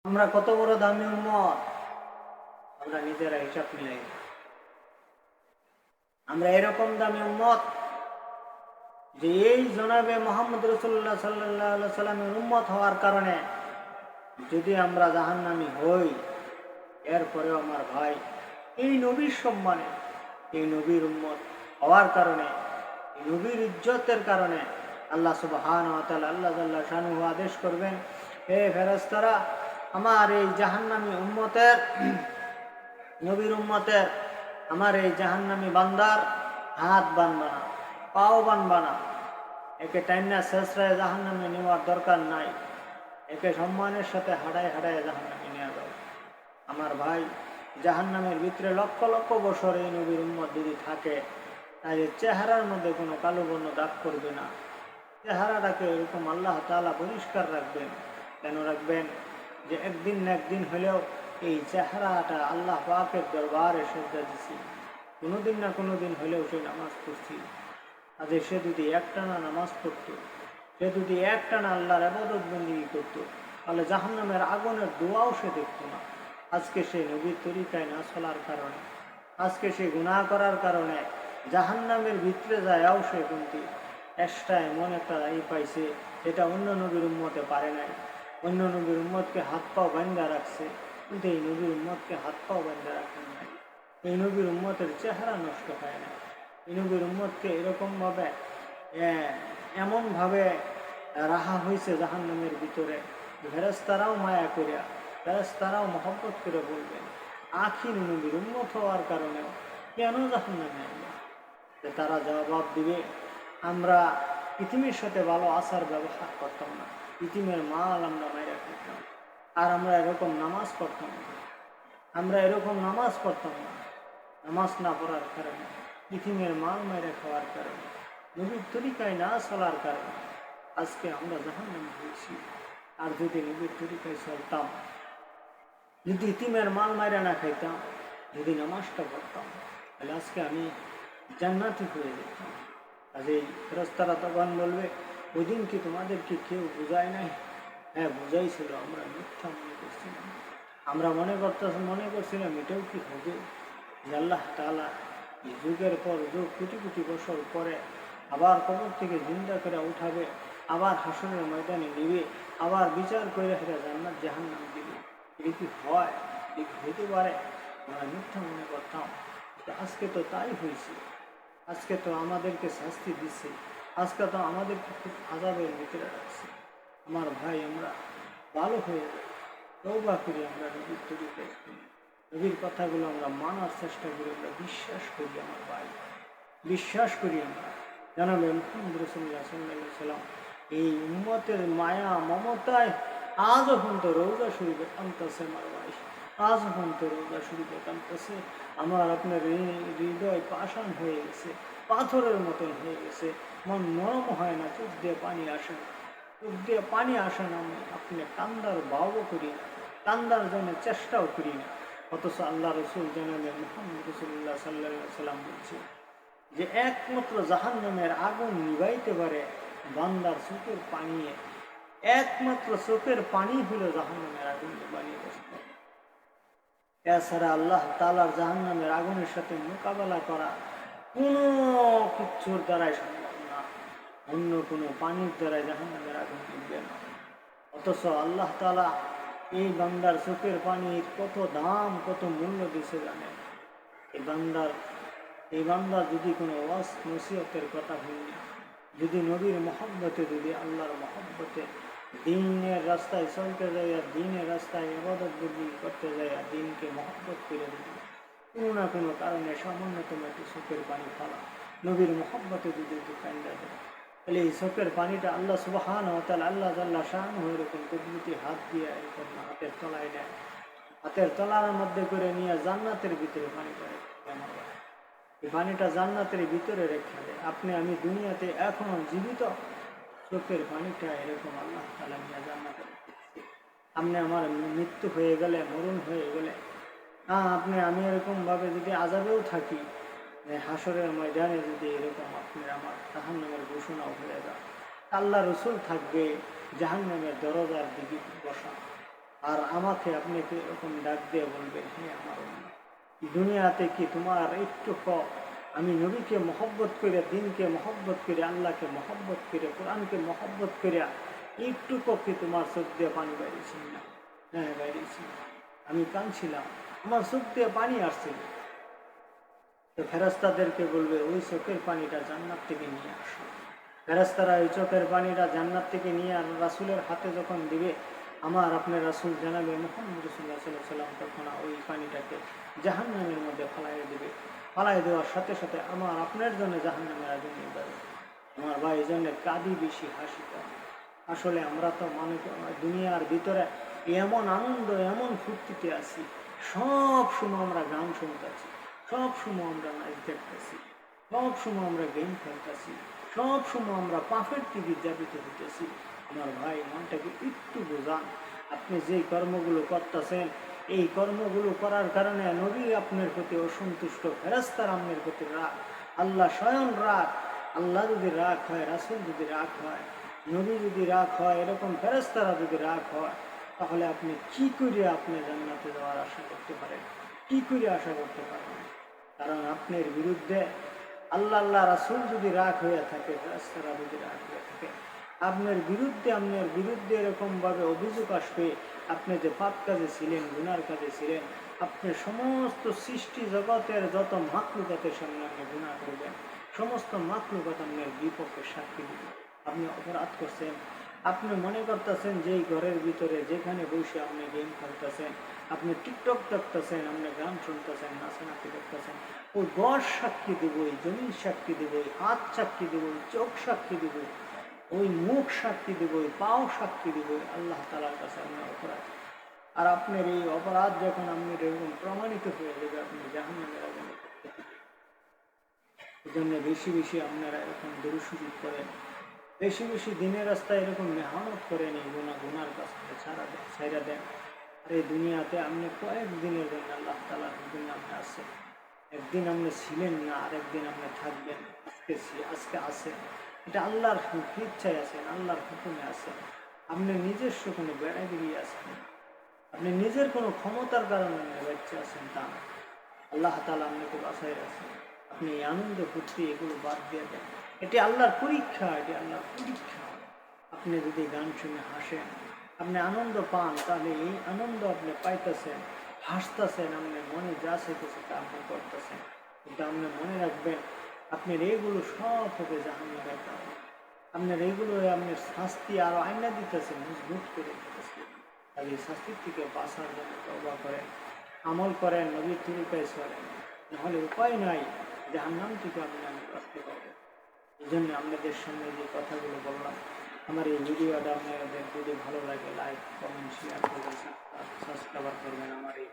আমরা কত বড় দামি উম্মত, আমরা নিজেরা হিসাব মিলাই। আমরা এরকম দামি উম্মত যে এই জনাবে মোহাম্মদ রাসূলুল্লাহ সাল্লাল্লাহু আলাইহি সাল্লামের উম্মত হওয়ার কারণে যদি আমরা জাহান্নামী হই, এরপরেও আমার ভাই এই নবীর সম্মানে, এই নবীর উম্মত হওয়ার কারণে, এই নবীর ইজ্জতের কারণে আল্লাহ সুবহানাহু ওয়া তাআলা আল্লাহ জাল্লা শানুহু আদেশ করবেন, হে ফেরেশতারা, আমার এই জাহান্নামী উম্মতের, নবীর উম্মতের, আমার এই জাহান্নামী বান্দার হাত বানবা না, পাও বানবা না। একে টাইমনা শেষরায় জাহান্নামে নেওয়ার দরকার নাই, একে সম্মানের সাথে হাঁটায় হাঁটায় জাহান্নামে নেওয়া যাবে। আমার ভাই, জাহান্নামের ভিতরে লক্ষ লক্ষ বছর এই নবীর উম্মত যদি থাকে, তাই চেহারার মধ্যে কোনো কালো বর্ণ দাগ করবে না। চেহারাটাকে এরকম আল্লাহ তাআলা পরিষ্কার রাখবেন। কেন রাখবেন? যে একদিন না একদিন হলেও এই চেহারাটা আল্লাহ পাকের দরবারে শ্রদ্ধা দিছি, কোনোদিন না কোনোদিন হলেও সে নামাজ পড়ছি। আজ সে যদি একটানা নামাজ পড়তো, সে যদি একটানা আল্লাহর ইবাদত বন্দেগী করতো, তাহলে জাহান্নামের আগুনের দোয়াও সে দেখতো না। আজকে সে নবীর তরিকায় না চলার কারণে, আজকে সে গুনাহ করার কারণে জাহান্নামের ভিতরে যায়ও সে কিন্তু এক্সট্রা এমন একটা দায়ী পাইছে, এটা অন্য নবীর উম্মতে পারে নাই। অন্য নবীর উম্মতকে হাত পাও বান্ধা রাখছে, কিন্তু এই নবীর উম্মতকে হাত পাও বান্ধা রাখেন নাই। এই নবীর উম্মতের চেহারা নষ্ট হয় না। এই নবীর উম্মতকে এরকমভাবে এমনভাবে রাখা হয়েছে জাহান্নামের ভিতরে, ফেরেশতারাও মায়া করিয়া, ফেরেশতারাও মহব্বত করে বলবেন, আখির নবীর উম্মত হওয়ার কারণেও কেন জাহান্নামে আনলেন? তারা জবাব দিবে, আমরা ইতিমের সাথে ভালো আচার ব্যবহার করতাম না, ইতিমের মাল আমরা মাইরা খেতাম, আর আমরা এরকম নামাজ পড়তাম না, আমরা এরকম নামাজ পড়তাম না। নামাজ না পড়ার কারণে, ইতিমের মাল মাইরা খাওয়ার কারণে, নবীর তরিকায় না চলার কারণে আজকে আমরা জাহান্নামে হয়েছি। আর যদি নবীর তরিকায় চলতাম, যদি ইতিমের মাল মাইরা না খাইতাম, যদি নামাজটা পড়তাম, তাহলে আজকে আমি জান্নাতি হয়ে যেতাম। কাজেই ফেরেশতারা তখন বলবে, ওই দিন কি তোমাদেরকে কেউ বুঝায় নাই? হ্যাঁ, বুঝাইছিল, আমরা মিথ্যা মনে করছিলাম। আমরা মনে করছিলাম এটাও কি হবে যে আল্লাহ তাআলা এই যুগের পর যুগ, কোটি কোটি বছর পরে আবার কবর থেকে জিন্দা করে উঠাবে, আবার হাসরের ময়দানে নিবে, আবার বিচার করে সেটা জান্নাত জাহান্নাম দিবে। এটা কি হয়? এটা হতে পারে? আমরা মিথ্যা মনে করতাম। আজকে তো তাই হয়েছে। আজকে তো আমাদেরকে শাস্তি দিচ্ছে, আজকে তো আমাদেরকে খুব আযাবের ভিতরে রাখছে। আমার ভাই, আমরা ভালো হয়ে যাই, তওবা করি, আমরা নবীর তরিকায় করি, নবীর কথাগুলো আমরা মানার চেষ্টা করি, আমরা বিশ্বাস করি। আমার ভাই, বিশ্বাস করি আমরা জানাবে মুহাম্মদ রাসূলুল্লাহ সাল্লাল্লাহু আলাইহি সাল্লাম এই উম্মতের মায়া মমতায় আজও পর্যন্ত রওজা শরীফে কাঁদতেছে। আমার ভাই, আজও পর্যন্ত রওজা শরীফে কাঁদতেছে। আমার আপনার হৃদয় পাষাণ হয়ে গেছে, পাথরের মতন হয়ে গেছে, মন নরম হয় না, চোখ দিয়ে পানি আসে না, চোখ দিয়ে পানি আসে না। আপনি কান্দার ভাবও করি না, কান্দার জন্য চেষ্টাও করি না। অথচ আল্লাহ রসুল জানালেন, মুহাম্মদ রাসূলুল্লাহ সাল্লাল্লাহু আলাইহি সাল্লাম বলছে যে একমাত্র জাহান্নামের আগুন নিভাইতে পারে বান্দার চোখের পানি। একমাত্র চোখের পানি হলো জাহান্নামের আগুন নিভাইয়ে বসতে। এছাড়া আল্লাহ তাআলার জাহান্নামের আগুনের সাথে মোকাবেলা করা কোনো কিছুর দ্বারাই সম্ভব না। অন্য কোনো পানির দ্বারাই জাহান্নামের আগুন নিভবে না। অথচ আল্লাহ তাআলা এই বান্দার চোখের পানির কত দাম, কত মূল্য দিছে জানেন? এই বান্দা যদি কোনো ওয়াজ নসিহতের কথা শুনি, যদি নবীর মহব্বতে, যদি আল্লাহর মহব্বতে দিনের রাস্তায় চলতে যায়, আর দিনের রাস্তায় ইবাদত বন্দেগী করতে যায়, আর দিনকে মহব্বত করে দিবে, কোনো না কোনো কারণে সামান্যতম একটু চোখের পানি ফেলা, নবীর মহব্বতে যদি একটু কান্দা দেয়, তাহলে এই চোখের পানিটা আল্লাহ সুবহানাহু ওয়া তাআলা, আল্লাহ জাল্লা শানুহু এরকম কুদরতি হাত দিয়ে এরকম হাতের তলায় দেয়, হাতের তলার মধ্যে করে নিয়ে জান্নাতের ভিতরে পানি করে। এই পানিটা জান্নাতের ভিতরে রেখে দেয়। আপনি আমি দুনিয়াতে এখনো জীবিত, চোখের পানিটা এরকম আল্লাহ তাআলা নিয়ে জান্নাতে রেখেছে। আপনি আমার মৃত্যু হয়ে গেলে, মরণ হয়ে গেলে, আপনি আমি এরকমভাবে যদি আযাবেও থাকি, হাসরের ময়দানে যদি এরকম আপনি আমার জাহান্নামের ঘোষণাও হয়ে যায়, আল্লাহ রসুল থাকবে জাহান্নামের দরজার দিকে বসা, আর আমাকে আপনি এরকম ডাক দিয়ে বলবেন, হে আমার উম্মত, দুনিয়াতে কি তোমার একটু আমি নবীকে মহব্বত করে, দিনকে মহব্বত করে, আল্লাহকে মহব্বত করে, কোরআনকে মহব্বত করে একটু কি তোমার চোখ দিয়ে পানি বাইরেছি না? হ্যাঁ, বাইরেছি। আমি কাঁদছিলাম, আমার চোখ দিয়ে পানি আসছিল। তো ফেরেশতাদেরকে বলবে, ওই চোখের পানিটা জান্নাত থেকে নিয়ে আসো। ফেরেশতারা ওই চোখের পানিটা জান্নাত থেকে নিয়ে আর রাসূলের হাতে যখন দিবে, আমার আপনার রাসূল জানাবে মুহাম্মদ রাসূলুল্লাহ সাল্লাল্লাহু আলাইহি ওয়াসাল্লাম, তখন ওই পানিটাকে জাহান্নামের মধ্যে ফালাই দেবে। ফালাই দেওয়ার সাথে সাথে আমার আপনার জন্য জাহান্নামের আগুন নিয়ে যাবে। আমার ভাই, এই জন্য কাঁদি বেশি, হাসি কম। আসলে আমরা তো দুনিয়ার ভিতরে এমন আনন্দ, এমন ফুর্তিতে আছি, সব সময় আমরা গান শুনতেছি, সব সময় আমরা নাচ দেখতেছি, সব সময় আমরা গেম খেলতেছি, সব সময় আমরা পাপের দিকে যাবিত হইতেছি। আমার ভাই, মনটাকে একটু বোঝান। আপনি যেই কর্মগুলো করতেছেন, এই কর্মগুলো করার কারণে নবী আপনার প্রতি অসন্তুষ্ট, ফেরেশতার আপনার প্রতি রাগ, আল্লাহ স্বয়ং রাগ। আল্লাহ যদি রাগ হয়, রাসূল যদি রাগ হয়, নবী যদি রাগ হয়, এরকম ফেরেশতারা যদি রাগ হয়, তাহলে আপনি কি করে আপনি জান্নাতে যাওয়ার আশা করতে পারেন? কি করে আশা করতে পারেন? কারণ আপনার বিরুদ্ধে আল্লাহ রাসূল যদি রাগ হয়ে থাকে, ফেরেশতারা যদি রাগ হয়ে থাকে, আপনার বিরুদ্ধে এরকমভাবে অভিযোগ আসবে, আপনি যে পাপ কাজে ছিলেন, গুনার কাজে ছিলেন, আপনি সমস্ত সৃষ্টি জগতের যত মাখলুকাতের সামনে আপনি গুনাহ করবেন, সমস্ত মাখলুকাত আপনার বিপক্ষে সাক্ষী দিবে। আপনি অপরাধ করছেন। আপনি মনে করতেছেন যে এই ঘরের ভিতরে যেখানে বসে আপনি গেম খেলতেছেন, আপনি টিকটক দেখতেছেন, আপনি গান শুনতেছেন, নাচানাচি দেখতেছেন, ওই ঘর সাক্ষী দেব, ওই জমিন সাক্ষী দেব, ওই হাত সাক্ষী দেব, ওই চোখ সাক্ষী দেব, ওই মুখ সাক্ষী দেব, ওই পাও সাক্ষী দেব আল্লাহ তাআলার কাছে আপনার অপরাধ। আর আপনার এই অপরাধ যখন আপনি এরকম প্রমাণিত হয়ে যাবে, আপনি জাহান্নামের আগুনে পড়তে হবে। এই জন্য বেশি বেশি আপনারা এরকম দুরুসুজুদ করেন, বেশি বেশি দিনের রাস্তায় এরকম মেহনত করেন, এই গুনার কাছ থেকে ছাইরা দেন। আর এই দুনিয়াতে আপনি কয়েকদিনের জন্য আল্লাহ তাআলার হুকুমে আপনি আছেন। একদিন আপনি ছিলেন না, আর একদিন আপনি থাকবেন। আজকে আছেন, এটা আল্লাহর ইচ্ছায় আছেন, আল্লাহর হুকুমে আছেন। আপনি নিজস্ব কোনো বেড়াগিরি আছেন, আপনি নিজের কোনো ক্ষমতার কারণে বাচ্চা আছেন তা না। আল্লাহ তাআলা আপনাকে বাঁচাই আছেন। আপনি এই আনন্দ ফুর্তি এগুলো বাদ দিয়ে দেন। এটি আল্লাহর পরীক্ষা, এটি আল্লাহর পরীক্ষা। আপনি যদি গান শুনে হাসেন, আপনি আনন্দ পান, তাহলে এই আনন্দ আপনি পাইতেছেন, হাসতেছেন, আপনার মনে যা চাইতেছে তা আপনি করতেছেন। কিন্তু আপনি মনে রাখবেন, আপনার এইগুলো সব হবে জাহান্নামের কারণে। আপনার এইগুলো আপনার শাস্তি আরো আইনা দিতেছে, মজবুত করে দিতেছে। আর এই শাস্তির থেকে বাঁচার জন্য তওবা করেন, আমল করেন, নবীর তরিকায় চলেন, নাহলে উপায় নাই, জাহান্নাম থেকে আমি বাঁচতে পারবো। এই জন্য আপনাদের সামনে যে কথাগুলো বললাম, আমার এই ভিডিওটা আপনাদের যদি ভালো লাগে লাইক, কমেন্ট, শেয়ার করবেন, সাবস্ক্রাইব করবেন আমার এই